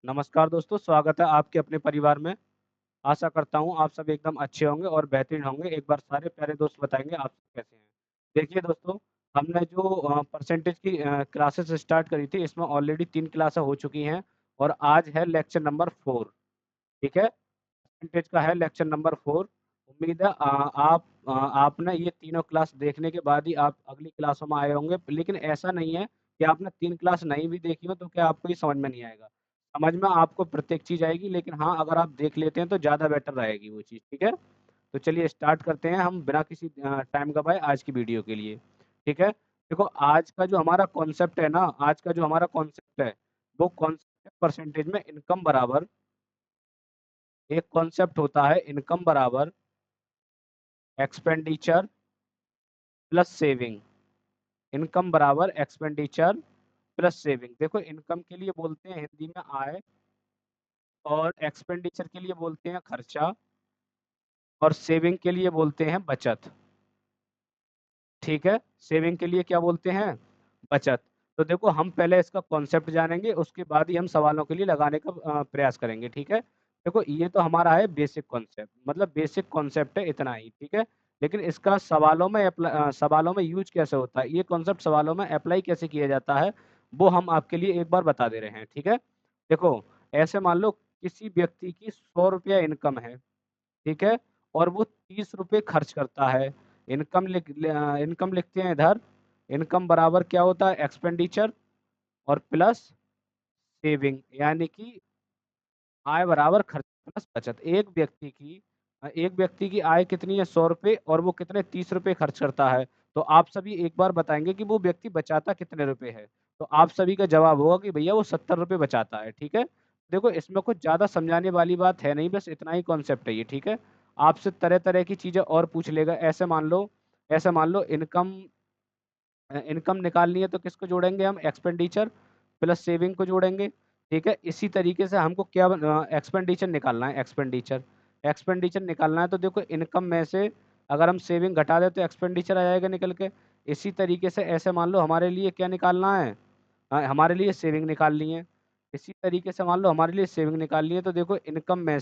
नमस्कार दोस्तों, स्वागत है आपके अपने परिवार में। आशा करता हूँ आप सब एकदम अच्छे होंगे और बेहतरीन होंगे। एक बार सारे प्यारे दोस्त बताएँगे आप सब कैसे हैं। देखिए दोस्तों, हमने जो परसेंटेज की क्लासेस स्टार्ट करी थी, इसमें ऑलरेडी 3 क्लासें हो चुकी हैं और आज है लेक्चर नंबर 4, ठीक है? परसेंटेज का है लेक्चर नंबर 4। उम्मीद है आपने ये तीनों क्लास देखने के बाद ही आप अगली क्लासों में आए होंगे। लेकिन ऐसा नहीं है कि आपने 3 क्लास नहीं भी देखी हो तो क्या आपको ये समझ में नहीं आएगा। समझ में आपको प्रत्येक चीज़ आएगी, लेकिन हाँ, अगर आप देख लेते हैं तो ज़्यादा बेटर रहेगी वो चीज़, ठीक है? तो चलिए स्टार्ट करते हैं हम बिना किसी टाइम गवाए आज की वीडियो के लिए, ठीक है? देखो आज का जो हमारा कॉन्सेप्ट है ना, आज का जो हमारा कॉन्सेप्ट है, वो कॉन्सेप्ट है परसेंटेज में इनकम बराबर एक कॉन्सेप्ट होता है इनकम बराबर एक्सपेंडिचर प्लस सेविंग। इनकम बराबर एक्सपेंडिचर प्लस सेविंग। देखो इनकम के लिए बोलते हैं हिंदी में आय और एक्सपेंडिचर के लिए बोलते हैं खर्चा और सेविंग के लिए बोलते हैं बचत। ठीक है? सेविंग के लिए क्या बोलते हैं? बचत। तो देखो हम पहले इसका कॉन्सेप्ट जानेंगे, उसके बाद ही हम सवालों के लिए लगाने का प्रयास करेंगे, ठीक है? देखो ये तो हमारा है बेसिक कॉन्सेप्ट, मतलब बेसिक कॉन्सेप्ट है इतना ही, ठीक है? लेकिन इसका सवालों में यूज़ कैसे होता है, ये कॉन्सेप्ट सवालों में अप्लाई कैसे किया जाता है, वो हम आपके लिए एक बार बता दे रहे हैं, ठीक है? देखो, ऐसे मान लो किसी व्यक्ति की ₹100 इनकम है, ठीक है? और वो ₹30 खर्च करता है। इनकम लिखते हैं इधर, इनकम बराबर क्या होता है एक्सपेंडिचर और प्लस सेविंग, यानी कि आय बराबर खर्च प्लस बचत। एक व्यक्ति की आय कितनी है ₹100 और वो कितने ₹30 खर्च करता है। तो आप सभी एक बार बताएँगे कि वो व्यक्ति बचाता कितने रुपए है? तो आप सभी का जवाब होगा कि भैया वो ₹70 बचाता है, ठीक है? देखो इसमें कुछ ज़्यादा समझाने वाली बात है नहीं, बस इतना ही कॉन्सेप्ट है ये, ठीक है? आपसे तरह-तरह की चीज़ें और पूछ लेगा। ऐसे मान लो इनकम निकालनी है तो किसको जोड़ेंगे हम? एक्सपेंडिचर प्लस सेविंग को जोड़ेंगे, ठीक है? इसी तरीके से हमको एक्सपेंडिचर निकालना है एक्सपेंडिचर। एक्सपेंडिचर निकालना है तो देखो इनकम में से अगर हम सेविंग घटा दें तो एक्सपेंडिचर आ जाएगा निकल के। इसी तरीके से ऐसे मान लो हमारे लिए क्या निकालना है? हमारे लिए सेविंग निकालनी है। इसी तरीके से मान लो हमारे लिए सेविंग निकालनी है तो देखो इनकम में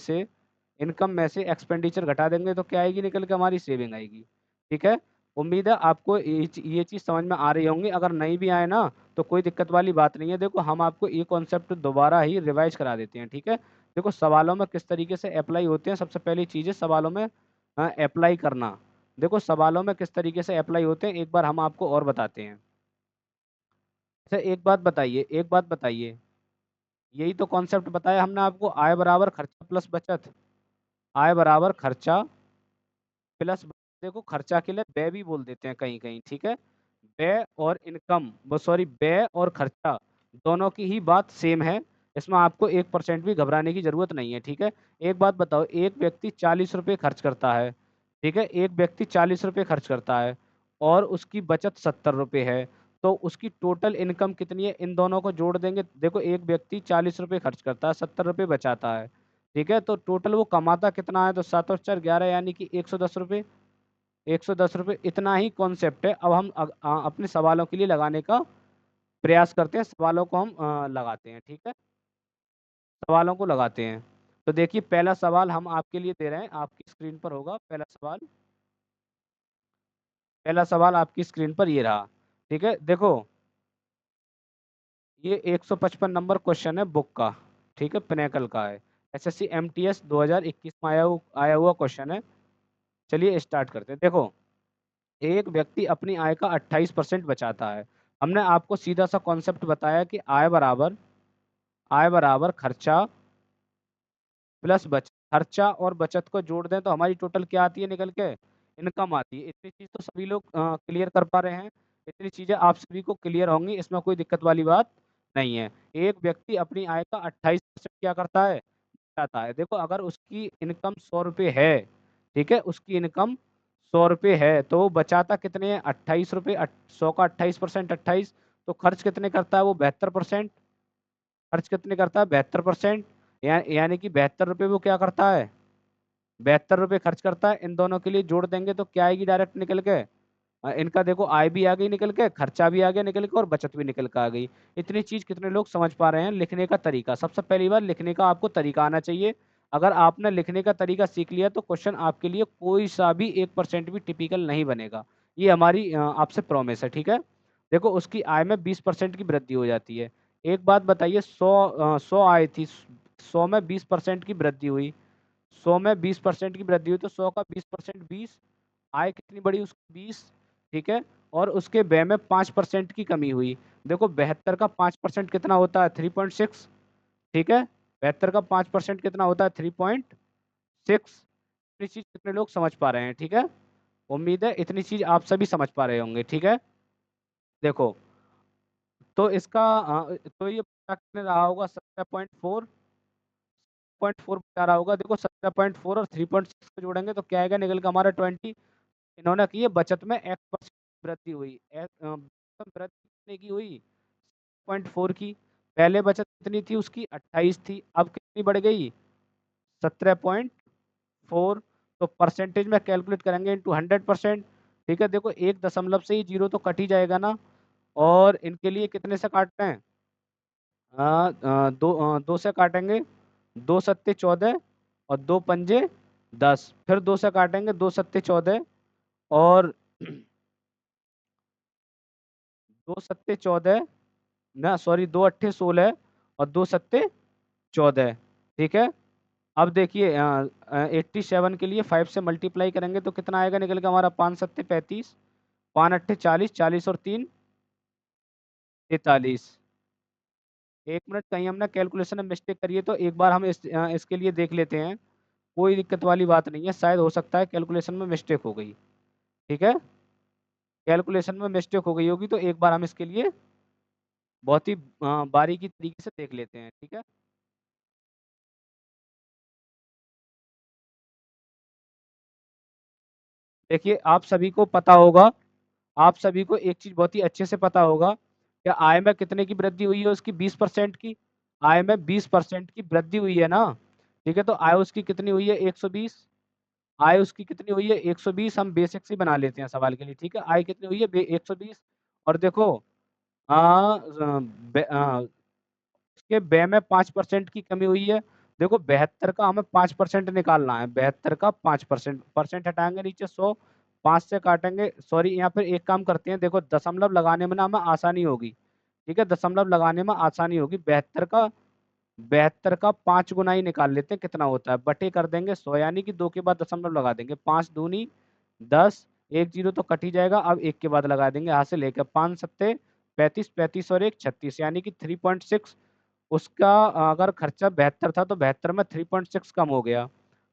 से एक्सपेंडिचर घटा देंगे तो क्या आएगी निकल के? हमारी सेविंग आएगी, ठीक है? उम्मीद है आपको ये चीज़ समझ में आ रही होंगी। अगर नहीं भी आए ना, तो कोई दिक्कत वाली बात नहीं है। देखो हम आपको ये कॉन्सेप्ट दोबारा ही रिवाइज़ करा देते हैं, ठीक है? देखो सवालों में किस तरीके से अप्लाई होते हैं, सबसे पहली चीज़ है सवालों में अप्लाई करना। देखो सवालों में किस तरीके से अप्लाई होते हैं, एक बार हम आपको और बताते हैं। अच्छा एक बात बताइए, यही तो कॉन्सेप्ट बताया हमने आपको, आय बराबर खर्चा प्लस बचत। आय बराबर खर्चा प्लस देखो खर्चा के लिए व्यय भी बोल देते हैं कहीं-कहीं, ठीक है? व्यय और खर्चा दोनों की ही बात सेम है। इसमें आपको 1% भी घबराने की ज़रूरत नहीं है, ठीक है? एक बात बताओ, एक व्यक्ति ₹40 खर्च करता है, ठीक है? एक व्यक्ति ₹40 खर्च करता है और उसकी बचत ₹70 है, तो उसकी टोटल इनकम कितनी है? इन दोनों को जोड़ देंगे। देखो एक व्यक्ति ₹40 खर्च करता है, ₹70 बचाता है, ठीक है? तो टोटल वो कमाता कितना है? तो 7 और 4 11 यानी कि ₹110 ₹110 इतना ही कॉन्सेप्ट है। अब हम अपने सवालों के लिए लगाने का प्रयास करते हैं, सवालों को हम लगाते हैं, ठीक है? सवालों को लगाते हैं। तो देखिए पहला सवाल हम आपके लिए दे रहे हैं, आपकी स्क्रीन पर होगा पहला सवाल आपकी स्क्रीन पर ये रहा, ठीक है? देखो, ये 155 नंबर क्वेश्चन है बुक का, ठीक है? पिनेकल का है। एसएससी एमटीएस 2021 में आया हुआ क्वेश्चन है। चलिए स्टार्ट करते हैं। देखो एक व्यक्ति अपनी आय का 28% बचाता है। हमने आपको सीधा-सा कॉन्सेप्ट बताया कि आय बराबर खर्चा प्लस बचत। खर्चा और बचत को जोड़ दें तो हमारी टोटल क्या आती है निकल के? इनकम आती है। इतनी चीज़ तो सभी लोग क्लियर कर पा रहे हैं। इतनी चीज़ें आप सभी को क्लियर होंगी, इसमें कोई दिक्कत वाली बात नहीं है। एक व्यक्ति अपनी आय का 28% क्या करता है? बचाता है। देखो अगर उसकी इनकम ₹100 है, ठीक है? उसकी इनकम ₹100 है, तो वो बचाता कितने हैं? ₹28 100 का 28% 28 तो खर्च कितने करता है वो? 72%। खर्च कितने करता है? 72%। यानी कि ₹72 वो क्या करता है? ₹72 खर्च करता है। इन दोनों के लिए जोड़ देंगे तो क्या आएगी डायरेक्ट निकल के? इनका देखो आय भी आ गई निकल के, खर्चा भी आ गया निकल के और बचत भी निकल के आ गई। इतनी चीज कितने लोग समझ पा रहे हैं? लिखने का तरीका, सबसे पहली बार लिखने का आपको तरीका आना चाहिए। अगर आपने लिखने का तरीका सीख लिया तो क्वेश्चन आपके लिए कोई सा भी 1% भी टिपिकल नहीं बनेगा। ये हमारी आपसे प्रॉमिस है, ठीक है। देखो उसकी आय में 20% की वृद्धि हो जाती है। एक बात बताइए, 100 आय थी, 100 में 20% की वृद्धि हुई, 100 में 20% की वृद्धि हुई तो 100 का 20% 20, आय कितनी बढ़ी उसकी 20, ठीक है। और उसके व्यय में 5% की कमी हुई। देखो 72 का 5% कितना होता है? 3.6, ठीक है। 72 का 5% कितना होता है? 3.6। इतनी चीज कितने लोग समझ पा रहे हैं? ठीक है, उम्मीद है इतनी चीज आप सभी समझ पा रहे होंगे, ठीक है। देखो तो इसका तो ये बचा कितने रहा होगा? 17.4, 0.4 बचा रहा होगा। देखो 17.4 और 3.6 को जोड़ेंगे तो क्या आएगा निकल के हमारा 20। इन्होंने की है बचत में 1% वृद्धि हुई। वृद्धि कितने की हुई? 0.4 की। पहले बचत कितनी थी उसकी? 28 थी, अब कितनी बढ़ गई? 17.4। तो परसेंटेज में कैलकुलेट करेंगे इंटू 100%, ठीक है। देखो एक दशमलव से ही जीरो तो कट ही जाएगा ना, और इनके लिए कितने से काटते हैं? दो से काटेंगे, 2 सत्ते 14 और 2 पंजे 10, फिर 2 से काटेंगे, 2 सत्ते 14 और 2 सत्ते 14, ना सॉरी 2 अट्ठे 16 और 2 सत्ते 14, ठीक है। अब देखिए 87 के लिए 5 से मल्टीप्लाई करेंगे तो कितना आएगा निकल के हमारा? 5 सत्ते 35, 5 अट्ठे 40, 40 और 3 43। एक मिनट, कहीं हमने कैलकुलेशन में मिस्टेक करी है तो एक बार हम इसके लिए देख लेते हैं। कोई दिक्कत वाली बात नहीं है, शायद हो सकता है कैलकुलेशन में मिस्टेक हो गई, ठीक है। कैलकुलेशन में मिस्टेक हो गई होगी तो एक बार हम इसके लिए बहुत ही बारीकी तरीके से देख लेते हैं, ठीक है। देखिए आप सभी को पता होगा, आप सभी को एक चीज बहुत ही अच्छे से पता होगा कि आय में कितने की वृद्धि हुई है? उसकी 20% की। आय में 20% की वृद्धि हुई है ना, ठीक है। तो आय उसकी कितनी हुई है? 120। आय उसकी कितनी हुई है? 120। हम बेसिक से बना लेते हैं सवाल के लिए, ठीक है। आय कितनी हुई है? 120। और देखो आ, उसके व्यय में 5% की कमी हुई है। देखो 72 का हमें 5% निकालना है, 72 का 5%, परसेंट हटाएंगे नीचे 100, 5 से काटेंगे, सॉरी यहाँ पर एक काम करते हैं, देखो दशमलव लगाने में ना हमें आसानी होगी, ठीक है। दशमलव लगाने में आसानी होगी। 72 का 5 गुना ही निकाल लेते हैं कितना होता है, बटे कर देंगे 100, यानी कि 2 के बाद दशमलव लगा देंगे, 5 दूनी 10, एक जीरो तो कट ही जाएगा, अब एक के बाद लगा देंगे हाथ से लेकर, 5 सत्ते 35, 35 और एक 36, यानी कि 3.6। उसका अगर खर्चा 72 था तो 72 में 3.6 कम हो गया।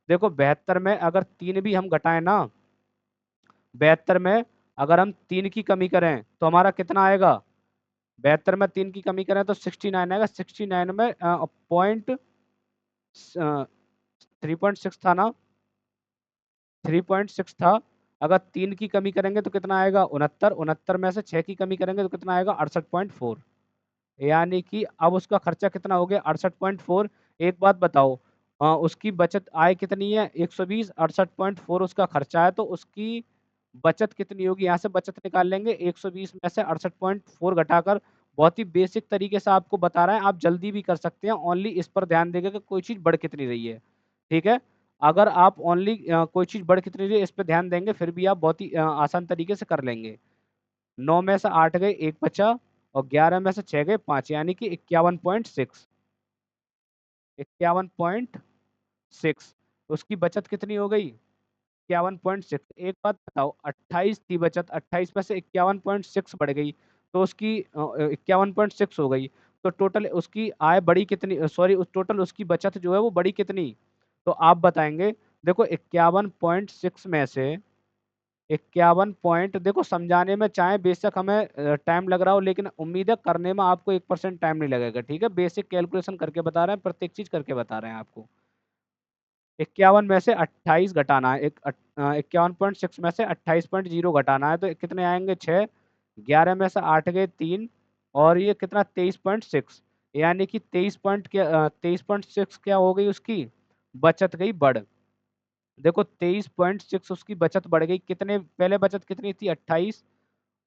देखो 72 में अगर 3 भी हम घटाएं ना, 72 में अगर हम 3 की कमी करें तो हमारा कितना आएगा? 72 में 3 की कमी करें तो 69 आएगा। 69 में पॉइंट 3.6 था ना, 3.6 था। अगर 3 की कमी करेंगे तो कितना आएगा? 69। 69 में से 6 की कमी करेंगे तो कितना आएगा? 68.4। यानी कि अब उसका खर्चा कितना हो गया? 68.4। एक बात बताओ, उसकी बचत आय कितनी है? 120, 68.4 उसका खर्चा है, तो उसकी बचत कितनी होगी? यहाँ से बचत निकाल लेंगे, 120 में से 68.4 घटाकर। बहुत ही बेसिक तरीके से आपको बता रहा है, आप जल्दी भी कर सकते हैं, ओनली इस पर ध्यान देंगे कि कोई चीज़ बढ़ कितनी रही है, ठीक है। अगर आप ओनली कोई चीज़ बढ़ कितनी रही है इस पर ध्यान देंगे, फिर भी आप बहुत ही आसान तरीके से कर लेंगे। 9 में से 8 गए, 1 बचा, और 11 में से 6 गए 5, यानी कि 51.6। 51.6 उसकी बचत कितनी हो गई? 51.6। एक बात बताओ, 28 थी बचत, 28 में से 51.6 बढ़ गई तो उसकी 51.6 हो गई। तो टोटल उसकी आय बढ़ी कितनी, सॉरी उस टोटल उसकी बचत जो है वो बढ़ी कितनी? तो आप बताएंगे। देखो 51.6 में से 51 पॉइंट, देखो समझाने में चाहे बेशक हमें टाइम लग रहा हो, लेकिन उम्मीद है करने में आपको 1% टाइम नहीं लगेगा, ठीक है। बेसिक कैलकुलेशन करके बता रहे हैं, प्रत्येक चीज करके बता रहे हैं आपको। 51 में से 28 घटाना है, 51.6 में से 28.0 घटाना है तो कितने आएंगे? 6। 11 में से 8 गए 3, और ये कितना? 23.6, यानी कि 23.6 क्या हो गई उसकी बचत, गई बढ़। देखो 23.6 उसकी बचत बढ़ गई, कितने पहले बचत कितनी थी 28,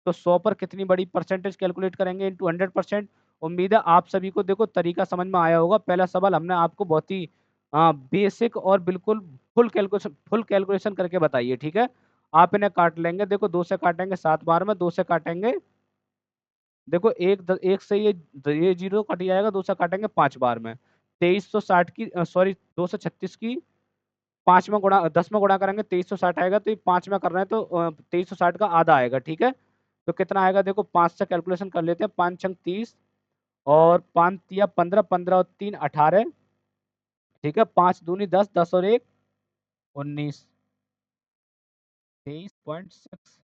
तो 100 पर कितनी बड़ी परसेंटेज कैलकुलेट करेंगे इंटू 100%। उम्मीद है आप सभी को देखो तरीका समझ में आया होगा। पहला सवाल हमने आपको बहुत ही बेसिक और बिल्कुल फुल कैलकुलेशन करके बताइए, ठीक है। आप इन्हें काट लेंगे, देखो 2 से काटेंगे 7 बार में, 2 से काटेंगे, देखो एक से ये जीरो कट जाएगा, 2 से काटेंगे 5 बार में। 2360 की सॉरी 236 की 5 में गुणा 10 में गुणा करेंगे 2360 आएगा, तो ये 5 में कर रहे हैं तो 2360 का आधा आएगा, ठीक है। तो कितना आएगा देखो 5 से कैलकुलेशन कर लेते हैं, 5 छंग 30 और 5 तिया 15, 15 और 3 18, ठीक है। 5 दूनी 10, 10 और 1 19, 23.6,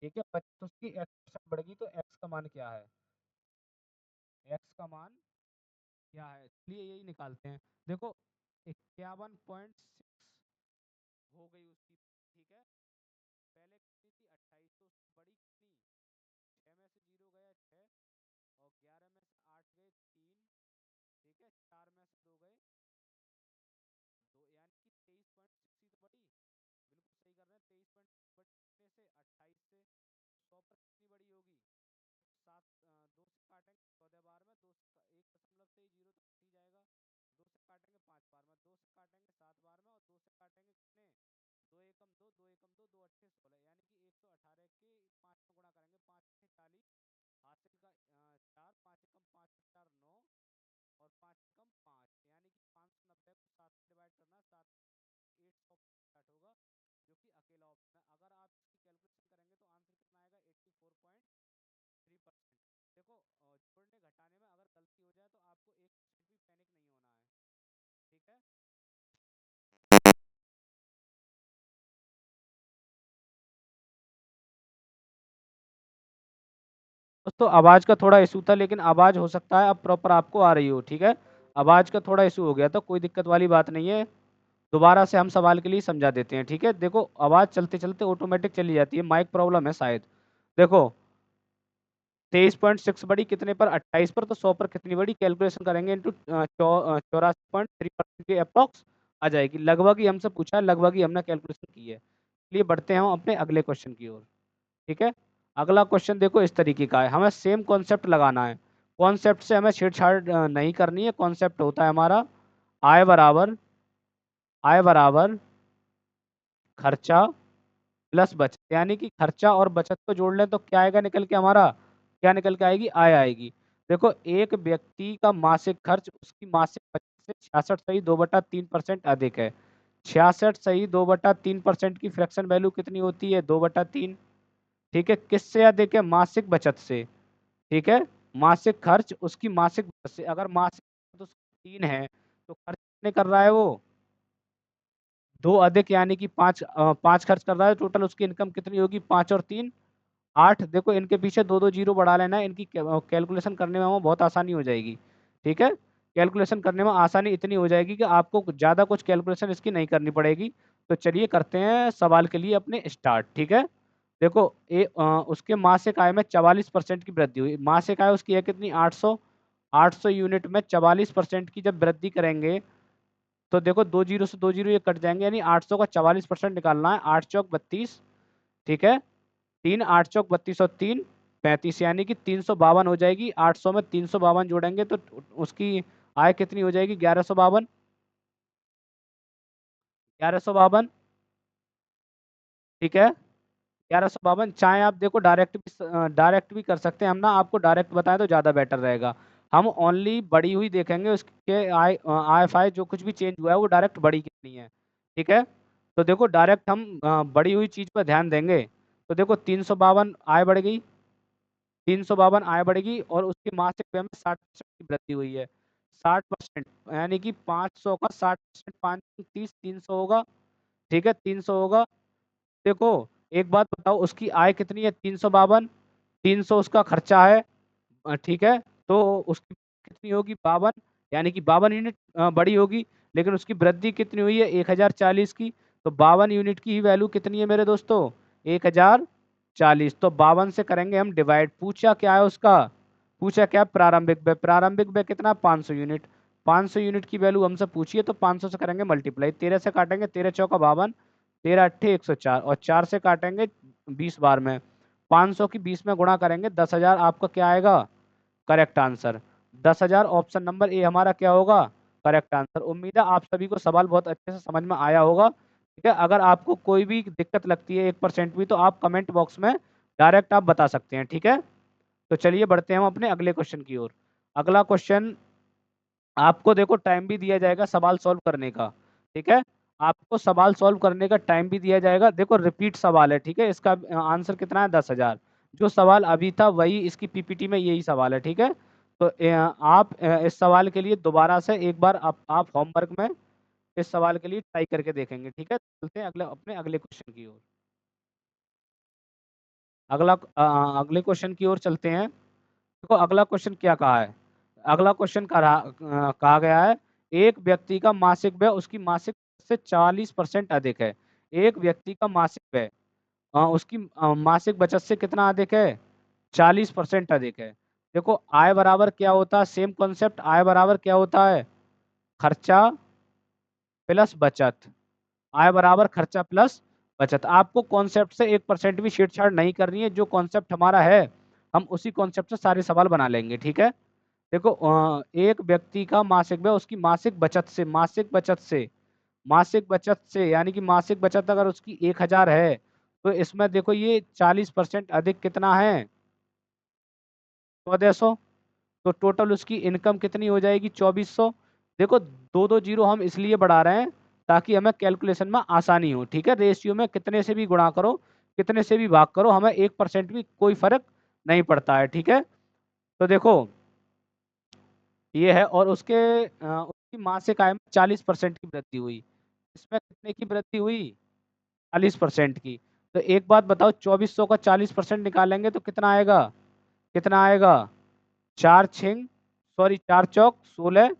ठीक है। 25 की एक्स बढ़ गई तो एक्स का मान क्या है, एक्स का मान क्या है, चलिए यही निकालते हैं। देखो 51.6 हो गई उसकी, ठीक है। पहले कितनी थी 28, तो उसकी बड़ी कितनी, 6 में से 0 गया 6, और 11 में से 8 गए 3, ठीक है। 4 में से 2 गए 2, यानी कि 23.6 ही तो बड़ी, बिल्कुल सही कर रहे हैं। 23.6 बड़ी से 28 से 100 पर कितनी बड़ी होगी, 7 2 से काटेंगे 14 बार में, 2 से 1 दशमलव से 0 तो कट ही जाएगा, 2 से काटेंगे 5 बार में, 2 से काटेंगे 7 बार में, और 2 से काटेंगे कितने, 2 एकम 2, 2 एकम 2, 2 अट्ठे 16, यानी कि 118 के 5 में गुणा करेंगे, 5 अट्ठे 40, हासिल का 4, 5 एकम 5 4 9, और 5 एकम 5, यानी कि 590 को 7 से डिवाइड करना, 7 860 होगा, जो कि अकेला ऑप्शन है। अगर आप इसकी कैलकुलेशन करेंगे तो आंसर कितना आएगा 84.3%। देखो जोड़ने घटाने में अगर गलती हो जाए तो आपको 1% भी पैनिक नहीं होना है, ठीक है। दोस्तों आवाज का थोड़ा इशू था, लेकिन आवाज हो सकता है अब प्रॉपर आपको आ रही हो, ठीक है। आवाज का थोड़ा इशू हो गया तो कोई दिक्कत वाली बात नहीं है, दोबारा से हम सवाल के लिए समझा देते हैं, ठीक है। देखो आवाज चलते चलते ऑटोमेटिक चली जाती है, माइक प्रॉब्लम है शायद। देखो 23.6 बड़ी कितने पर 28 पर, तो 100 पर कितनी बड़ी, कैलकुलेशन करेंगे इंटू 84.3% के अप्रॉक्स आ जाएगी। लगभग ही हमसे पूछा है, लगभग ही हमने कैलकुलेशन की है। चलिए बढ़ते हैं हम अपने अगले क्वेश्चन की ओर, ठीक है। अगला क्वेश्चन देखो इस तरीके का है, हमें सेम कॉन्सेप्ट लगाना है। कॉन्सेप्ट से हमें छेड़छाड़ नहीं करनी है। कॉन्सेप्ट होता है हमारा आय बराबर, आय बराबर खर्चा प्लस बचत, यानी कि खर्चा और बचत को जोड़ लें तो क्या आएगा निकल के, हमारा क्या निकल के आएगी, आय आएगी। देखो एक व्यक्ति का मासिक खर्च उसकी मासिक बचत से 66.2/3% अधिक है। 66.2/3% की फ्रैक्शन वैल्यू कितनी होती है, 2/3, ठीक है। किससे अधिक है, मासिक बचत से, ठीक है। मासिक खर्च उसकी मासिक बचत से, अगर मासिक बचत उसकी 3 है तो खर्च कितने कर रहा है वो, 2 अधिक, यानी कि 5 खर्च कर रहा है। टोटल उसकी इनकम कितनी होगी, 5 और 3 8। देखो इनके पीछे दो दो जीरो बढ़ा लेना है, इनकी कैलकुलेशन करने में हमें बहुत आसानी हो जाएगी, ठीक है। कैलकुलेशन करने में आसानी इतनी हो जाएगी कि आपको ज़्यादा कुछ कैलकुलेशन इसकी नहीं करनी पड़ेगी। तो चलिए करते हैं सवाल के लिए अपने स्टार्ट, ठीक है। देखो उसके मासिक आय में 44% की वृद्धि हुई। मासिक आय उसकी है कितनी, 800, 800 यूनिट में 44% की जब वृद्धि करेंगे तो देखो दो जीरो से दो जीरो ये कट जाएंगे, यानी 800 का 44% निकालना है। 8 चौक 32, ठीक है। 3 8 चौक 32 और 3 35, यानी कि 352 हो जाएगी। 800 में 352 जोड़ेंगे तो उसकी आय कितनी हो जाएगी, 1152, 1152, ठीक है। 1152, चाहे आप देखो डायरेक्ट भी कर सकते हैं हम ना, आपको डायरेक्ट बताएं तो ज़्यादा बेटर रहेगा। हम ओनली बढ़ी हुई देखेंगे, उसके आय फाय जो कुछ भी चेंज हुआ है वो डायरेक्ट बढ़ी कितनी है, ठीक है। तो देखो डायरेक्ट हम बढ़ी हुई चीज़ पर ध्यान देंगे। तो देखो 352 आय बढ़ गई, 352 आय बढ़ेगी, और उसकी मासिक व्यय में 60% की वृद्धि हुई है। 60%, यानी कि 500 का 60%, 530, 300 होगा, ठीक है। 300 होगा। देखो एक बात बताओ, उसकी आय कितनी है, 352, 300 उसका खर्चा है, ठीक है। तो उसकी कितनी होगी, 52, यानी कि 52 यूनिट बड़ी होगी। लेकिन उसकी वृद्धि कितनी हुई है, 1040 की। तो 52 यूनिट की ही वैल्यू कितनी है मेरे दोस्तों, 1040। तो 52 से करेंगे हम डिवाइड। पूछा क्या है उसका, पूछा क्या, प्रारंभिक व्यय। प्रारंभिक व्यय कितना, 500 यूनिट। 500 यूनिट की वैल्यू हमसे पूछिए तो 500 से करेंगे मल्टीप्लाई, 13 से काटेंगे 13 चौका 52, 13 अट्ठे 104 और 4 से काटेंगे 20 बार में, 500 की 20 में गुणा करेंगे 10,000 आपका क्या आएगा correct answer. 10,000 option number A हमारा क्या होगा करेक्ट आंसर। उम्मीद है आप सभी को सवाल बहुत अच्छे से समझ में आया होगा। ठीक है, अगर आपको कोई भी दिक्कत लगती है 1% भी तो आप कमेंट बॉक्स में डायरेक्ट आप बता सकते हैं। ठीक है, तो चलिए बढ़ते हैं हम अपने अगले क्वेश्चन की ओर। अगला क्वेश्चन आपको देखो टाइम भी दिया जाएगा सवाल सॉल्व करने का। ठीक है, आपको सवाल सॉल्व करने का टाइम भी दिया जाएगा। देखो रिपीट सवाल है। ठीक है, इसका आंसर कितना है 10,000। जो सवाल अभी था वही इसकी पीपीटी में यही सवाल है। ठीक है, तो आप इस सवाल के लिए दोबारा से एक बार आप होमवर्क में इस सवाल के लिए ट्राई करके देखेंगे। ठीक है, चलते हैं अपने अगले क्वेश्चन की ओर। अगले क्वेश्चन की ओर चलते हैं। देखो अगला क्वेश्चन क्या कहा है। अगला क्वेश्चन कहा गया है एक व्यक्ति का मासिक व्यय उसकी मासिक से 40% अधिक है। एक व्यक्ति का मासिक व्यय उसकी मासिक बचत से कितना अधिक है 40% अधिक है। देखो आय बराबर क्या होता है, सेम कॉन्सेप्ट, आय बराबर क्या होता है खर्चा प्लस बचत। आय बराबर खर्चा प्लस बचत। आपको कॉन्सेप्ट से 1% भी छेड़छाड़ नहीं करनी है। जो कॉन्सेप्ट हमारा है हम उसी कॉन्सेप्ट से सारे सवाल बना लेंगे। ठीक है, देखो एक व्यक्ति का मासिक व्यय उसकी मासिक बचत से यानी कि मासिक बचत अगर उसकी 1,000 है तो इसमें देखो ये 40% अधिक कितना है 1,400। तो टोटल उसकी इनकम कितनी हो जाएगी 2,400। देखो दो दो जीरो हम इसलिए बढ़ा रहे हैं ताकि हमें कैलकुलेशन में आसानी हो। ठीक है, रेशियो में कितने से भी गुणा करो कितने से भी भाग करो हमें 1% भी कोई फर्क नहीं पड़ता है। ठीक है, तो देखो ये है और उसकी मासिक आय में 40% की वृद्धि हुई। इसमें कितने की वृद्धि हुई 40% की। तो एक बात बताओ 2,400 का 40% निकालेंगे तो कितना आएगा चार छिंग सॉरी 4 चौक 16,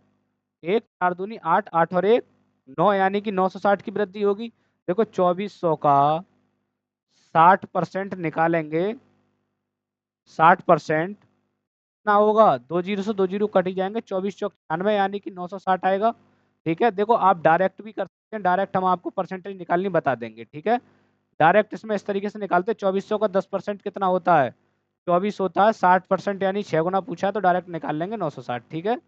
एक 4 दूनी 8, 8 और 1 9 यानी कि 960 की वृद्धि होगी। देखो 2,400 का 60% निकालेंगे 60% कितना होगा 2 जीरो से 2 जीरो कट ही जाएंगे 24 चौक 96 यानी कि 960 आएगा। ठीक है, देखो आप डायरेक्ट भी कर सकते हैं, डायरेक्ट हम आपको परसेंटेज निकालनी बता देंगे। ठीक है, डायरेक्ट इसमें इस तरीके से निकालते हैं 2,400 का 10% कितना होता है 24 होता है, 60% यानी 6 गुना पूछा है तो डायरेक्ट निकाल लेंगे 960। ठीक है,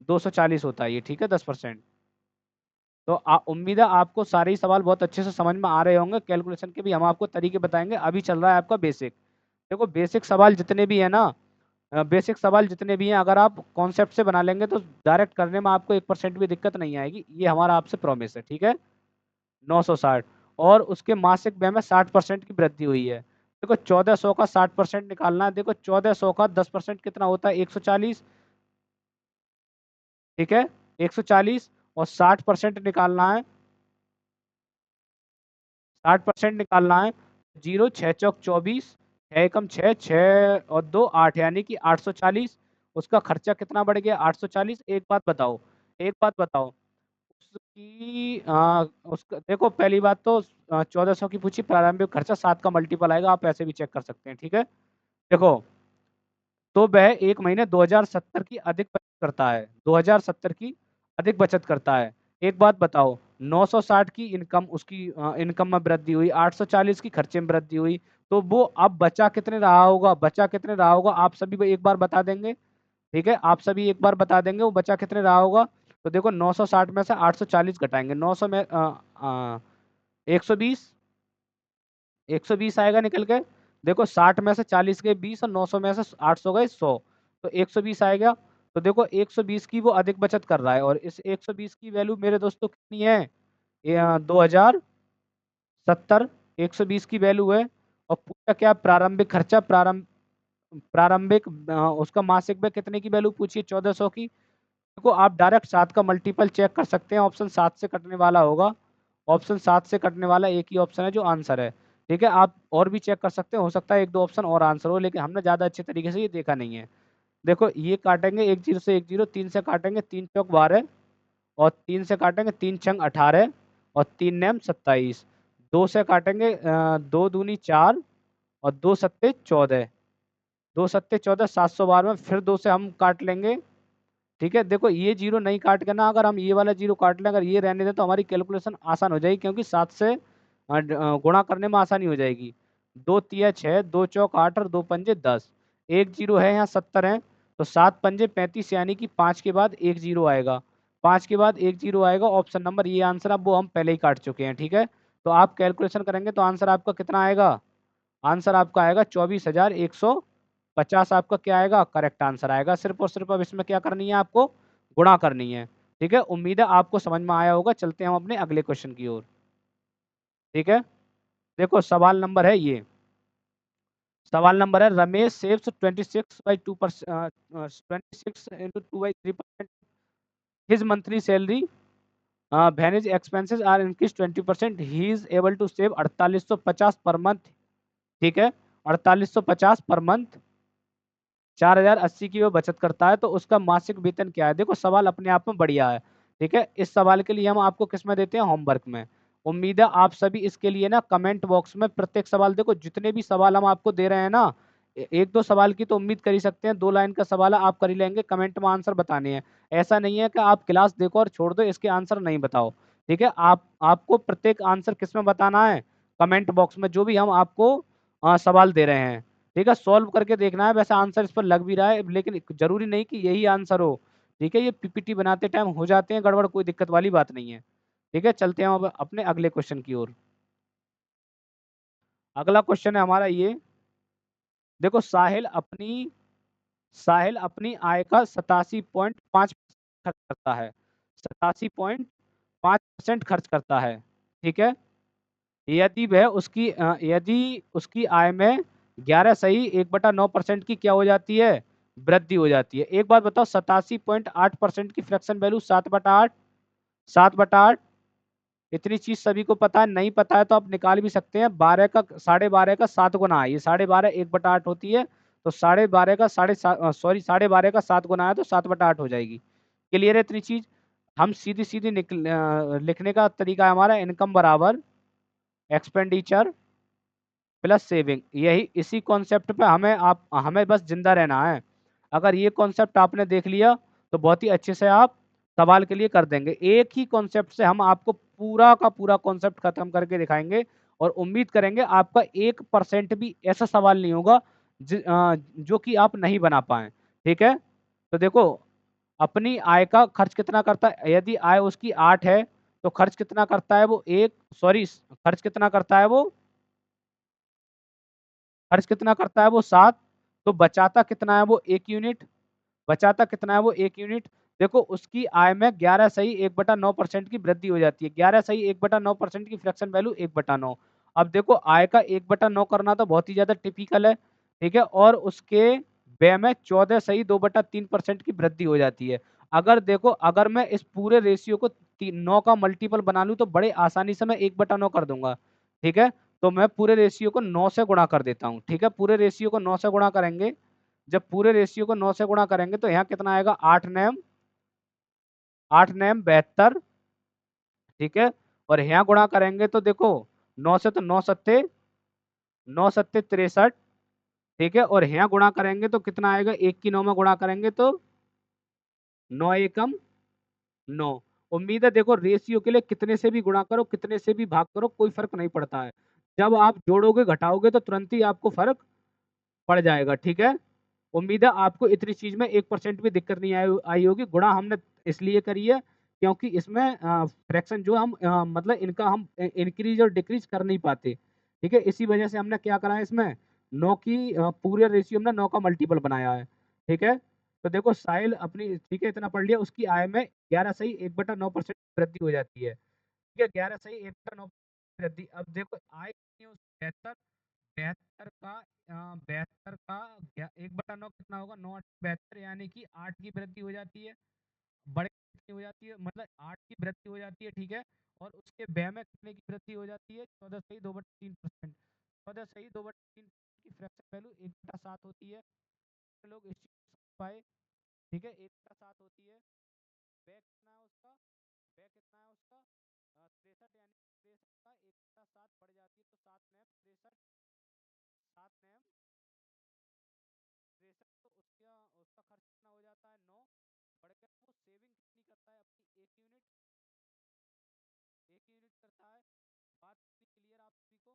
240 होता है ये। ठीक है, 10%। तो उम्मीद है आपको सारे ही सवाल बहुत अच्छे से समझ में आ रहे होंगे। कैलकुलेशन के भी हम आपको तरीके बताएंगे। अभी चल रहा है आपका बेसिक। देखो बेसिक सवाल जितने भी है ना बेसिक सवाल जितने भी हैं अगर आप कॉन्सेप्ट से बना लेंगे तो डायरेक्ट करने में आपको 1% भी दिक्कत नहीं आएगी। ये हमारा आपसे प्रॉमिस है। ठीक है, 960 और उसके मासिक व्यय में 60% की वृद्धि हुई है। देखो 1,400 का 60% निकालना है। देखो 1,400 का 10% कितना होता है 140। ठीक है, 140 और 60% निकालना है 60% निकालना है। जीरो 6 चौक 24, 6 एकम 6, 6 और 2 8 यानी कि 840। उसका खर्चा कितना बढ़ गया 840। एक बात बताओ उसकी उसका देखो पहली बात तो 1,400 की पूछी प्रारंभिक खर्चा 7 का मल्टीपल आएगा, आप ऐसे भी चेक कर सकते हैं। ठीक है, देखो तो वह एक महीने 2070 की अधिक बचत करता है 2070 की अधिक बचत करता है। एक बात बताओ 960 की इनकम उसकी इनकम में वृद्धि हुई 840 की खर्चे में वृद्धि हुई तो वो अब बचा कितने रहा होगा आप सभी को एक बार बता देंगे। ठीक है, आप सभी एक बार बता देंगे वो बचा कितने रहा होगा। तो देखो 960 में से 840 घटाएंगे 900 में 120 120 आएगा निकल के। देखो 60 में से 40 गए 20 और 900 में से 800 गए 100 तो 120 आएगा। तो देखो 120 की वो अधिक बचत कर रहा है और इस 120 की वैल्यू मेरे दोस्तों कितनी है 2070 120 की वैल्यू है। और पूछा क्या प्रारंभिक खर्चा प्रारंभिक उसका मासिक में कितने की वैल्यू पूछी 1,400 की। देखो आप डायरेक्ट 7 का मल्टीपल चेक कर सकते हैं, ऑप्शन 7 से कटने वाला होगा। ऑप्शन 7 से कटने वाला एक ही ऑप्शन है जो आंसर है। ठीक है, आप और भी चेक कर सकते हैं, हो सकता है एक दो ऑप्शन और आंसर हो लेकिन हमने ज़्यादा अच्छे तरीके से ये देखा नहीं है। देखो ये काटेंगे एक जीरो से एक जीरो, 3 से काटेंगे 3 चौक 12 और 3 से काटेंगे 3 छंग 18 और 3 नैम 27। 2 से काटेंगे 2 दूनी 4 और 2 सत्ते 14, 2 सत्ते 14 712 में फिर 2 से हम काट लेंगे ठीक है, देखो ये जीरो नहीं काट के ना, अगर हम ये वाला जीरो काट लें, अगर ये रहने दें तो हमारी कैलकुलेशन आसान हो जाएगी, क्योंकि 7 से गुणा करने में आसानी हो जाएगी। 2 तिया 6, 2 चौक 8 और 2 पंजे 10। एक जीरो है यहाँ 70 है, तो 7 पंजे 35, यानी कि 5 के बाद एक जीरो आएगा। 5 के बाद एक जीरो आएगा, ऑप्शन नंबर ये आंसर, अब वो हम पहले ही काट चुके हैं। ठीक है, तो आप कैलकुलेशन करेंगे तो आंसर आपका कितना आएगा? आंसर आपका आएगा 24,150, आपका क्या आएगा? करेक्ट आंसर आएगा। सिर्फ और सिर्फ अब इसमें क्या करनी है आपको? गुणा करनी है। ठीक है, उम्मीद है आपको समझ में आया होगा। चलते हैं हम अपने अगले क्वेश्चन की ओर। ठीक है, देखो सवाल नंबर है ये। सवाल नंबर है, Ramesh saves 26/2%, 26 into 2/3% his monthly salary, when his expenses are increased 20%, he is able to save 4850 per month. ठीक है, 4850 पर मंथ, 4080 की वो बचत करता है, तो उसका मासिक वेतन क्या है? देखो सवाल अपने आप में बढ़िया है। ठीक है, इस सवाल के लिए हम आपको किस में देते हैं? होमवर्क में। उम्मीद है आप सभी इसके लिए ना कमेंट बॉक्स में प्रत्येक सवाल, देखो जितने भी सवाल हम आपको दे रहे हैं ना, एक दो सवाल की तो उम्मीद कर ही सकते हैं, 2 लाइन का सवाल है, आप कर ही लेंगे, कमेंट में आंसर बताने हैं। ऐसा नहीं है कि आप क्लास देखो और छोड़ दो, इसके आंसर नहीं बताओ। ठीक है, आपको प्रत्येक आंसर किस में बताना है? कमेंट बॉक्स में, जो भी हम आपको सवाल दे रहे हैं। ठीक है, सॉल्व करके देखना है। वैसे आंसर इस पर लग भी रहा है, लेकिन जरूरी नहीं कि यही आंसर हो। ठीक है, ये पीपीटी बनाते टाइम हो जाते हैं गड़बड़, कोई दिक्कत वाली बात नहीं है। ठीक है, चलते हैं अब अपने अगले क्वेश्चन की ओर। अगला क्वेश्चन है हमारा ये। देखो साहिल अपनी आय का 87.5 खर्च करता है। 87.5% खर्च करता है। ठीक है, यदि उसकी आय में 11.1/9% की क्या हो जाती है? वृद्धि हो जाती है। एक बात बताओ, 87.8% की फ्रैक्शन वैल्यू 7/8, 7/8, इतनी चीज सभी को पता है। नहीं पता है तो आप निकाल भी सकते हैं। 12 का 12.5 का 7 गुना है, ये 12.5 1/8 होती है, तो 12.5 का 12.5 का 7 गुना है, तो 7/8 हो जाएगी। क्लियर है इतनी चीज? हम सीधी सीधी लिखने का तरीका है हमारा, इनकम बराबर एक्सपेंडिचर प्लस सेविंग। यही इसी कॉन्सेप्ट पे हमें बस जिंदा रहना है। अगर ये कॉन्सेप्ट आपने देख लिया तो बहुत ही अच्छे से आप सवाल के लिए कर देंगे। एक ही कॉन्सेप्ट से हम आपको पूरा का पूरा कॉन्सेप्ट खत्म करके दिखाएंगे, और उम्मीद करेंगे आपका 1% भी ऐसा सवाल नहीं होगा जो कि आप नहीं बना पाए। ठीक है, तो देखो, अपनी आय का खर्च कितना करता है? यदि आय उसकी 8 है तो खर्च कितना करता है वो? खर्च कितना करता है वो? खर्च कितना करता है वो? 7। तो बचाता कितना है वो? 1 यूनिट। बचाता कितना है वो? 1 यूनिट। देखो उसकी आय में 11.1/9% की वृद्धि हो जाती है। 11.1/9% की फ्रैक्शन वैल्यू 1/9। अब देखो आय का 1/9 करना तो बहुत ही ज्यादा टिपिकल है। ठीक है, और उसके व्यय में 14.2/3% की वृद्धि हो जाती है। अगर देखो, अगर मैं इस पूरे रेशियो को 9 का मल्टीपल बना लूं तो बड़े आसानी से मैं 1/9 कर दूंगा। ठीक है, तो मैं पूरे रेशियो को 9 से गुणा कर देता हूँ। ठीक है, पूरे रेशियो को 9 से गुणा करेंगे। जब पूरे रेशियो को 9 से गुणा करेंगे तो यहाँ कितना आएगा? 8 नैम 72। ठीक है, और यहाँ गुणा करेंगे तो देखो, 9 से तो 9 सत्ते 63। ठीक है, और यहाँ गुणा करेंगे तो कितना आएगा? 1 की 9 में गुणा करेंगे तो 9 एकम 9। उम्मीद है देखो, रेशियो के लिए कितने से भी गुणा करो, कितने से भी भाग करो, कोई फर्क नहीं पड़ता है। जब आप जोड़ोगे घटाओगे तो तुरंत ही आपको फर्क पड़ जाएगा। ठीक है, उम्मीद है आपको इतनी चीज में 1% भी दिक्कत नहीं आई होगी। गुणा हमने इसलिए करी है क्योंकि इसमें फ्रैक्शन जो हम मतलब इनका हम इंक्रीज और डिक्रीज कर नहीं पाते। ठीक है, इसी वजह से हमने क्या करा है, इसमें 9 की पूरे रेशियो में 9 का मल्टीपल बनाया है। ठीक है, तो देखो साहिल अपनी, ठीक है इतना पढ़ लिया, उसकी आय में 11.1/9% वृद्धि हो जाती है। ठीक है, 11.1/9 वृद्धि। अब देखो आय कितनी है उसकी? 72। 1/9 कितना होगा? 9×8 = 72, यानी कि 8 की वृद्धि हो जाती है। बड़े कितनी हो जाती है? मतलब 8 की वृद्धि हो जाती है। ठीक है, और उसके व्यय में कितने की वृद्धि हो जाती है? 14.2/3%। 14.2/3 की फ्रैक्शन वैल्यू 1/7 होती है। लोग इस चीज को समझ पाए। ठीक है, 1/7 होती है। व्यय कितना है उसका? व्यय कितना है उसका? 63, यानी 63 का 1/7 बढ़ जाती है, तो 7 नैम 63। 7 नैम 63, तो उसका खर्च कितना हो जाता है? 9। बढ़ गया, वो सेविंग कितनी करता है अपनी, 1 यूनिट, 1 यूनिट करता है। बात क्लियर आप सभी को?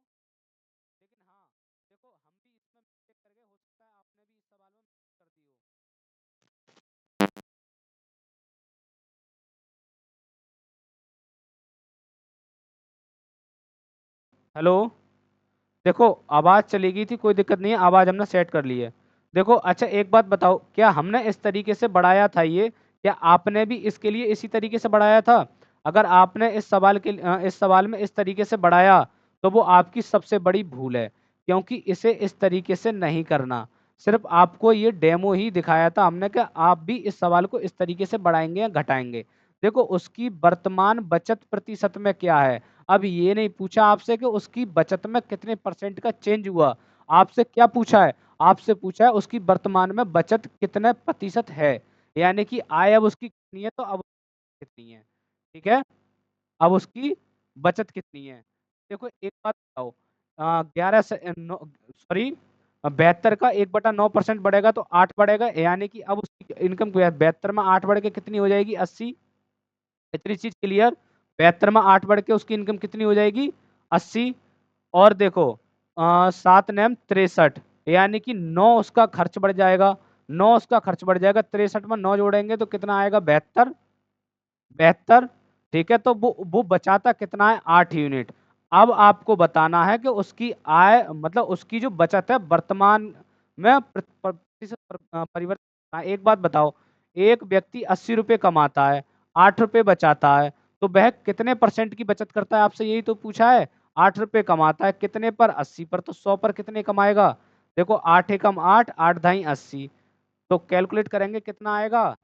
लेकिन हाँ, देखो हम भी इसमें मिस्टेक कर गए, हो सकता है आपने भी इस सवाल में मिस्टेक कर दी हो। हेलो, देखो आवाज चली गई थी, कोई दिक्कत नहीं है, आवाज हमने सेट कर ली है। देखो अच्छा एक बात बताओ, क्या हमने इस तरीके से बढ़ाया था ये, क्या आपने भी इसके लिए इसी तरीके से बढ़ाया था? अगर आपने इस सवाल में इस तरीके से बढ़ाया तो वो आपकी सबसे बड़ी भूल है, क्योंकि इसे इस तरीके से नहीं करना। सिर्फ आपको ये डेमो ही दिखाया था हमने कि आप भी इस सवाल को इस तरीके से बढ़ाएंगे या घटाएंगे। देखो उसकी वर्तमान बचत प्रतिशत में क्या है, अब ये नहीं पूछा आपसे कि उसकी बचत में कितने परसेंट का चेंज हुआ, आपसे क्या पूछा है, आपसे पूछा है उसकी वर्तमान में बचत कितने प्रतिशत है, यानी कि आय अब उसकी कितनी है, तो अब कितनी है, ठीक है, अब उसकी बचत कितनी है। देखो एक बात बताओ, 11 से सॉरी 72 का 1/9% बढ़ेगा तो 8 बढ़ेगा, यानी कि अब उसकी इनकम 72 में 8 बढ़ के कितनी हो जाएगी, 80। इतनी चीज क्लियर, 72 में 8 बढ़ के उसकी इनकम कितनी हो जाएगी, 80। और देखो 7 नेम 63, यानी कि 9 उसका खर्च बढ़ जाएगा, 9 उसका खर्च बढ़ जाएगा, 63 में 9 जोड़ेंगे तो कितना आएगा, 72, 72, ठीक है, तो वो बचाता कितना है, 8 यूनिट। अब आपको बताना है कि उसकी आय मतलब उसकी जो बचत है वर्तमान में प्रतिशत परिवर्तन करना है। एक बात बताओ, एक व्यक्ति 80 रुपये कमाता है, 8 रुपये बचाता है, तो वह कितने परसेंट की बचत करता है, आपसे यही तो पूछा है। 8 रुपये कमाता है कितने पर, 80 पर, तो 100 पर कितने कमाएगा, देखो 8 एकम 8, 8 धाई 80, तो कैलकुलेट करेंगे कितना आएगा,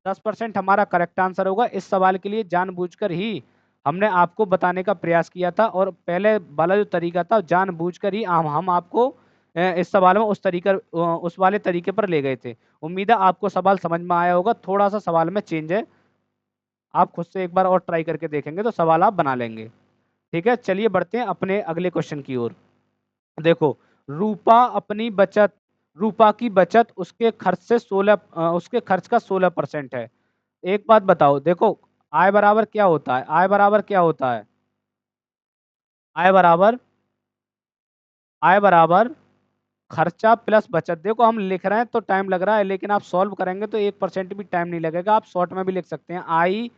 10%। हमारा करेक्ट आंसर होगा। इस सवाल के लिए जानबूझकर ही हमने आपको बताने का प्रयास किया था, और पहले वाला जो तरीका था जानबूझकर ही हम आपको इस सवाल में उस वाले तरीके पर ले गए थे। उम्मीद है आपको सवाल समझ में आया होगा, थोड़ा सा सवाल में चेंज है, आप खुद से एक बार और ट्राई करके देखेंगे तो सवाल आप बना लेंगे। ठीक है, चलिए बढ़ते हैं अपने अगले क्वेश्चन की ओर। देखो, रूपा अपनी बचत रूपा की बचत उसके खर्च से 16 उसके खर्च का 16% है। एक बात बताओ, देखो आय बराबर क्या होता है, आय बराबर क्या होता है, आय बराबर आय बराबर खर्चा प्लस बचत। देखो हम लिख रहे हैं तो टाइम लग रहा है, लेकिन आप सॉल्व करेंगे तो 1% भी टाइम नहीं लगेगा। आप शॉर्ट में भी लिख सकते हैं, आई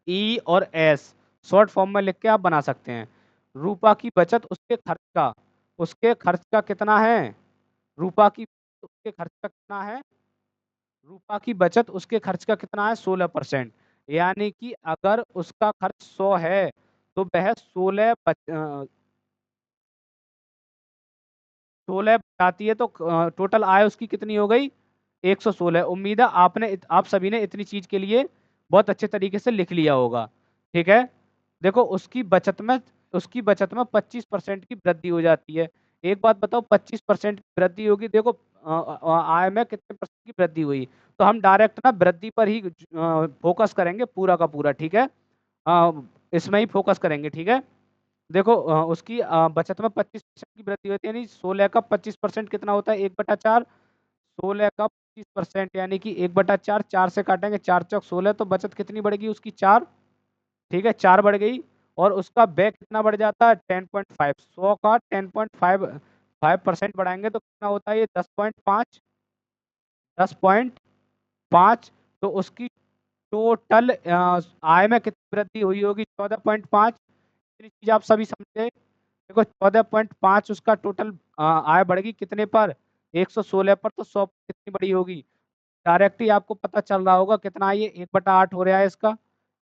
ई और एस, शॉर्ट फॉर्म में लिख के आप बना सकते हैं। रूपा की बचत उसके खर्च का कितना है, रूपा की उसके खर्च का कितना है, रूपा की बचत उसके खर्च का कितना है, 16%। यानी कि अगर उसका खर्च 100 है तो वह 16 बचाती है, तो टोटल आय उसकी कितनी हो गई, 116। उम्मीद है आप सभी ने इतनी चीज के लिए बहुत अच्छे तरीके से लिख लिया होगा। ठीक है, देखो उसकी बचत में 25% की वृद्धि हो जाती है। एक बात बताओ, 25% की वृद्धि होगी, देखो आय में कितने परसेंट की वृद्धि हुई, तो हम डायरेक्ट ना वृद्धि पर ही फोकस करेंगे पूरा का पूरा। ठीक है, अ, इसमें ही फोकस करेंगे। ठीक है, देखो उसकी बचत में 25% की वृद्धि होती है, यानी 16 का 25% कितना होता है, 1/4। 16 का 25% यानी कि 1/4, 4 से काटेंगे, 4 चौक 16, तो बचत कितनी बढ़ेगी उसकी, 4। ठीक है, 4 बढ़ गई, और उसका व्यय कितना बढ़ जाता है, 10.5। 100 का 10.5% बढ़ाएंगे तो कितना होता है, ये 10.5, 10.5। तो उसकी टोटल आय में कितनी वृद्धि हुई होगी, 14.5। इतनी चीज आप सभी समझे। देखो 14.5 उसका टोटल आय बढ़ेगी कितने पर, 116 पर, तो 100 कितनी बड़ी होगी, डायरेक्ट ही आपको पता चल रहा होगा कितना, ये 1/8 हो रहा है इसका,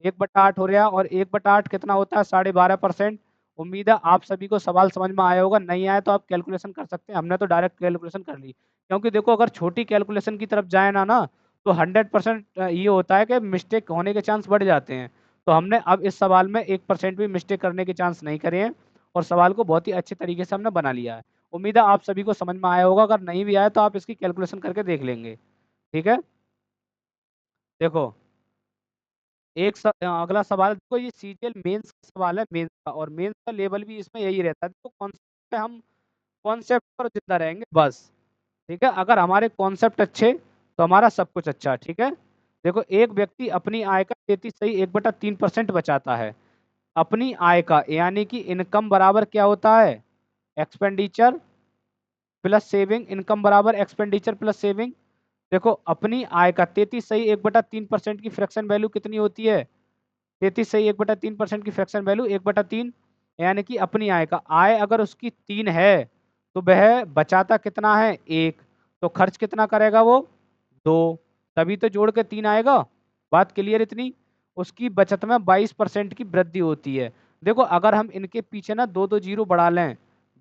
1/8 हो रहा है, और 1/8 कितना होता है, 12.5%। उम्मीद है आप सभी को सवाल समझ में आया होगा, नहीं आया तो आप कैलकुलेशन कर सकते हैं, हमने तो डायरेक्ट कैलकुलेशन कर ली, क्योंकि देखो अगर छोटी कैलकुलेशन की तरफ जाए ना तो 100% ये होता है कि मिस्टेक होने के चांस बढ़ जाते हैं। तो हमने अब इस सवाल में 1% भी मिस्टेक करने के चांस नहीं करे हैं, और सवाल को बहुत ही अच्छे तरीके से हमने बना लिया है। उम्मीद है आप सभी को समझ में आया होगा, अगर नहीं भी आया तो आप इसकी कैलकुलेशन करके देख लेंगे। ठीक है, देखो अगला सवाल, देखो ये सीजीएल मेंस का सवाल है, मेंस का, और मेंस का लेवल भी इसमें यही रहता है, तो कॉन्सेप्ट पे हम कॉन्सेप्ट पर जिंदा रहेंगे बस। ठीक है, अगर हमारे कॉन्सेप्ट अच्छे तो हमारा सब कुछ अच्छा। ठीक है, देखो एक व्यक्ति अपनी आय का 33.1/3% बचाता है। अपनी आय का यानी कि इनकम बराबर क्या होता है, एक्सपेंडिचर प्लस सेविंग। इनकम बराबर एक्सपेंडिचर प्लस सेविंग। देखो अपनी आय का 33/1/3% की फ्रैक्शन वैल्यू कितनी होती है, 33/1/3% की फ्रैक्शन वैल्यू 1/3, यानी कि अपनी आय का, आय अगर उसकी 3 है तो वह बचाता कितना है, 1, तो खर्च कितना करेगा वो, 2, तभी तो जोड़ के 3 आएगा। बात क्लियर इतनी। उसकी बचत में 22% की वृद्धि होती है। देखो अगर हम इनके पीछे ना दो दो जीरो बढ़ा लें,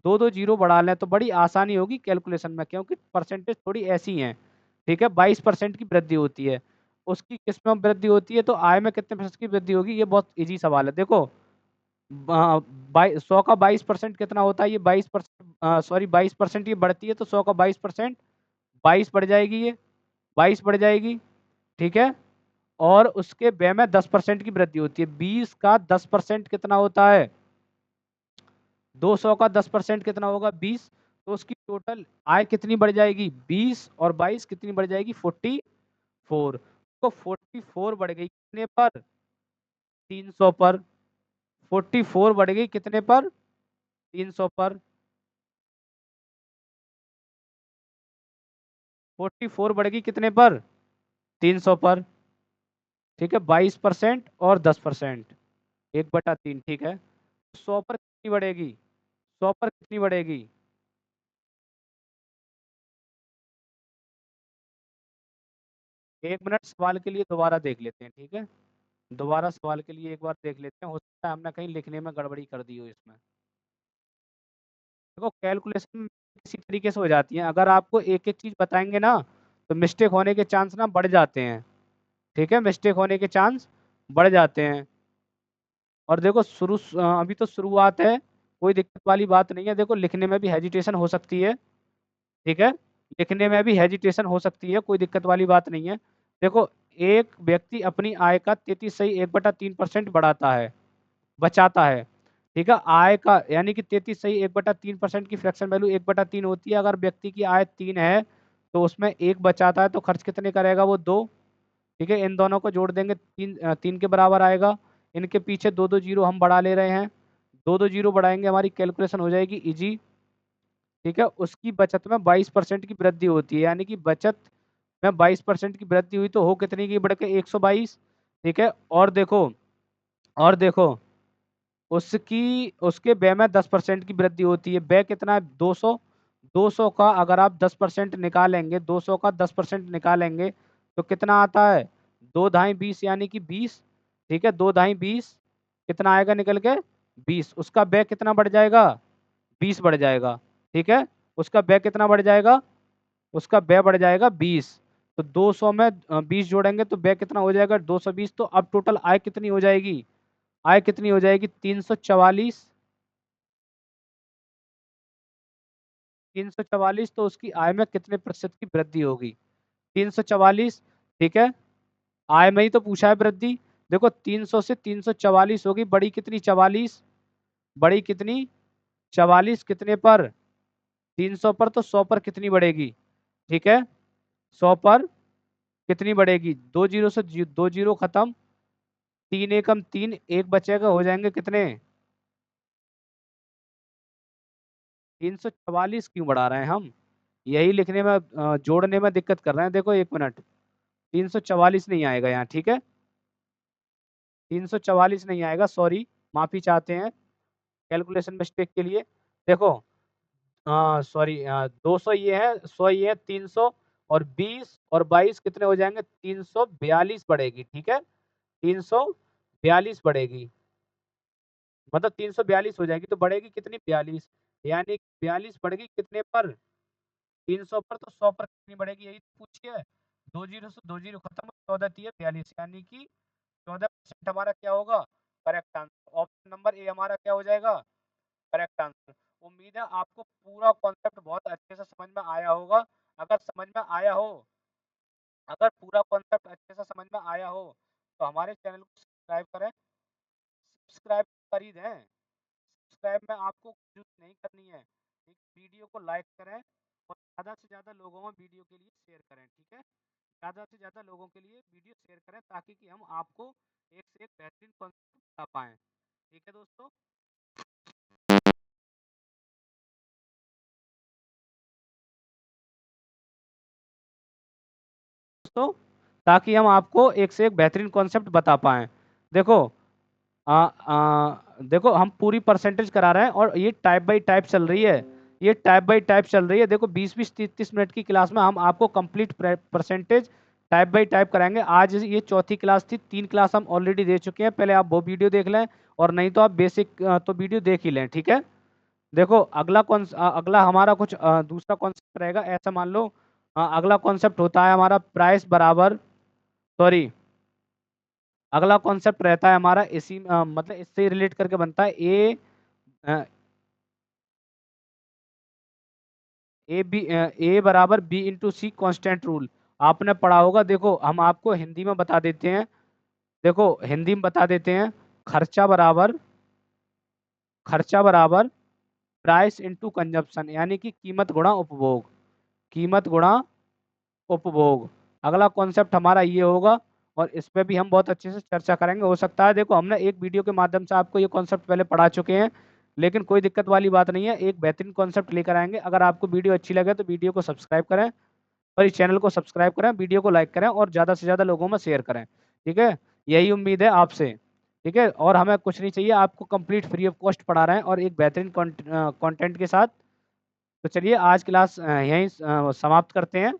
दो दो जीरो बढ़ा लें तो बड़ी आसानी होगी कैलकुलेशन में, क्योंकि परसेंटेज थोड़ी ऐसी हैं। ठीक है, 22% की वृद्धि होती है। उसकी किस में वृद्धि होती है, तो आय में कितने प्रतिशत की वृद्धि होगी, ये बहुत इजी सवाल है। देखो 100 का 22% कितना होता है, ये 22%, सॉरी 22% ये बढ़ती है, तो 100 का 22%, 22 बढ़ जाएगी, ये 22 बढ़ जाएगी। ठीक है, और उसके व्यय में 10% की वृद्धि होती है। 20 का 10% कितना होता है, 200 का 10% कितना होगा, 20। तो उसकी टोटल आय कितनी बढ़ जाएगी, 20 और 22 कितनी बढ़ जाएगी, 44। तो 44 बढ़ गई कितने पर, 300 पर। 44 बढ़ गई कितने पर, 300 पर। 44 बढ़ गई कितने पर, 300 पर। ठीक है, 22% और 10%, 1/3। ठीक है, 100 पर कितनी बढ़ेगी, 100 पर कितनी बढ़ेगी, 1 मिनट सवाल के लिए दोबारा देख लेते हैं। ठीक है, दोबारा सवाल के लिए एक बार देख लेते हैं, हो सकता है हमने कहीं लिखने में गड़बड़ी कर दी हो इसमें। देखो कैलकुलेशन किसी तरीके से हो जाती है, अगर आपको एक एक चीज बताएंगे ना तो मिस्टेक होने के चांस ना बढ़ जाते हैं। ठीक है, मिस्टेक होने के चांस बढ़ जाते हैं। और देखो अभी तो शुरुआत है, कोई दिक्कत वाली बात नहीं है। देखो लिखने में भी हेजिटेशन हो सकती है। ठीक है, लिखने में भी हेजिटेशन हो सकती है, कोई दिक्कत वाली बात नहीं है। देखो एक व्यक्ति अपनी आय का 33.1/3% बढ़ाता है, बचाता है। ठीक है, आय का यानी कि 33.1/3% की फ्रैक्शन वैल्यू 1/3 होती है। अगर व्यक्ति की आय 3 है तो उसमें 1 बचाता है, तो खर्च कितने करेगा वो, 2। ठीक है, इन दोनों को जोड़ देंगे, 3 के बराबर आएगा। इनके पीछे दो दो जीरो हम बढ़ा ले रहे हैं, दो दो जीरो बढ़ाएंगे, हमारी कैलकुलेशन हो जाएगी इजी। ठीक है, उसकी बचत में 22% की वृद्धि होती है, यानी कि बचत में 22% की वृद्धि हुई तो हो कितनी की, बढ़ के 122। ठीक है, और देखो उसकी उसके व्यय में 10% की वृद्धि होती है। व्यय कितना है, 200। 200 का अगर आप 10% निकालेंगे, 200 का 10% निकालेंगे तो कितना आता है, 2 ढाई 20, यानी कि 20। ठीक है, 2 ढाई 20 कितना आएगा निकल के, 20। उसका व्यय कितना बढ़ जाएगा, 20 बढ़ जाएगा। ठीक है, उसका व्यय कितना बढ़ जाएगा, उसका व्यय बढ़ जाएगा 20। तो 200 में 20 जोड़ेंगे तो व्यय कितना हो जाएगा, 220। तो अब टोटल आय कितनी हो जाएगी, आय कितनी हो जाएगी, 344। 344, तो उसकी आय में कितने प्रतिशत की वृद्धि होगी, 344। ठीक है, आय में ही तो पूछा है वृद्धि। देखो 300 से 344 होगी, बड़ी कितनी, 44। बड़ी कितनी, 44 कितने पर, 300 पर। तो 100 पर कितनी बढ़ेगी, ठीक है, 100 पर कितनी बढ़ेगी, दो जीरो से दो जीरो खत्म, 3 एकम 3, एक बचेगा, हो जाएंगे कितने, 344 क्यों बढ़ा रहे हैं हम, यही लिखने में जोड़ने में दिक्कत कर रहे हैं। देखो 1 मिनट, 344 नहीं आएगा यहाँ। ठीक है, 344 नहीं आएगा, सॉरी, माफी चाहते हैं कैलकुलेशन मिस्टेक के लिए। देखो सॉरी, 200 ये है, 100 ये है, 300 और 20 और 22 कितने हो जाएंगे, 342 बढ़ेगी। ठीक है, 342 बढ़ेगी, मतलब 342 हो जाएगी, तो बढ़ेगी कितनी, 42। यानी 42 बढ़ेगी कितने पर, 300 पर। तो 100 पर कितनी बढ़ेगी, यही तो पूछिए। दो जीरो से दो जीरो खत्म, 14 42, यानी कि 14% हमारा क्या होगा, correct answer. Option number A हमारा क्या हो जाएगा, करेक्ट आंसर। उम्मीद है आपको पूरा कॉन्सेप्ट बहुत अच्छे से समझ में आया होगा। अगर समझ में आया हो, अगर पूरा कॉन्सेप्ट अच्छे से समझ में आया हो तो हमारे चैनल को सब्सक्राइब करें, सब्सक्राइब कर ही दें। सब्सक्राइब में आपको कुछ नहीं करनी है, एक वीडियो को लाइक करें और ज़्यादा से ज़्यादा लोगों में वीडियो के लिए शेयर करें। ठीक है। ज़्यादा से ज़्यादा लोगों के लिए वीडियो शेयर करें ताकि कि हम आपको एक से एक बेहतरीन कॉन्सेप्ट बता पाएँ। ठीक है दोस्तों? दोस्तों, ताकि हम आपको एक से एक बेहतरीन कॉन्सेप्ट बता पाएँ। देखो देखो हम पूरी परसेंटेज करा रहे हैं और ये टाइप बाय टाइप चल रही है। ये टाइप बाय टाइप चल रही है। देखो 20-20 30-30 मिनट की क्लास में हम आपको complete percentage type bye type कराएंगे। आज ये चौथी क्लास थी, 3 क्लास हम ऑलरेडी दे चुके हैं। पहले आप वो वीडियो देख लें और नहीं तो आप बेसिक तो वीडियो देख ही लें, ठीक है? देखो अगला हमारा कुछ दूसरा कॉन्सेप्ट रहेगा। ऐसा मान लो अगला कॉन्सेप्ट होता है हमारा प्राइस बराबर, सॉरी, अगला कॉन्सेप्ट रहता है हमारा इसी मतलब इससे रिलेट करके बनता है अ, ए बराबर बी इंटू सी कॉन्स्टेंट रूल। आपने पढ़ा होगा। देखो हम आपको हिंदी में बता देते हैं। देखो हिंदी में बता देते हैं। खर्चा बराबर खर्चा बराबर प्राइस इंटू कंजप्शन, यानी कि कीमत गुणा उपभोग। कीमत गुणा उपभोग अगला कॉन्सेप्ट हमारा ये होगा और इस पे भी हम बहुत अच्छे से चर्चा करेंगे। हो सकता है देखो हमने एक वीडियो के माध्यम से आपको ये कॉन्सेप्ट पहले पढ़ा चुके हैं, लेकिन कोई दिक्कत वाली बात नहीं है। एक बेहतरीन कॉन्सेप्ट लेकर आएंगे। अगर आपको वीडियो अच्छी लगे तो वीडियो को सब्सक्राइब करें और इस चैनल को सब्सक्राइब करें, वीडियो को लाइक करें और ज़्यादा से ज़्यादा लोगों में शेयर करें। ठीक है, यही उम्मीद है आपसे। ठीक है, और हमें कुछ नहीं चाहिए, आपको कंप्लीट फ्री ऑफ कॉस्ट पढ़ा रहे हैं और एक बेहतरीन कंटेंट के साथ। तो चलिए आज क्लास यहीं समाप्त करते हैं।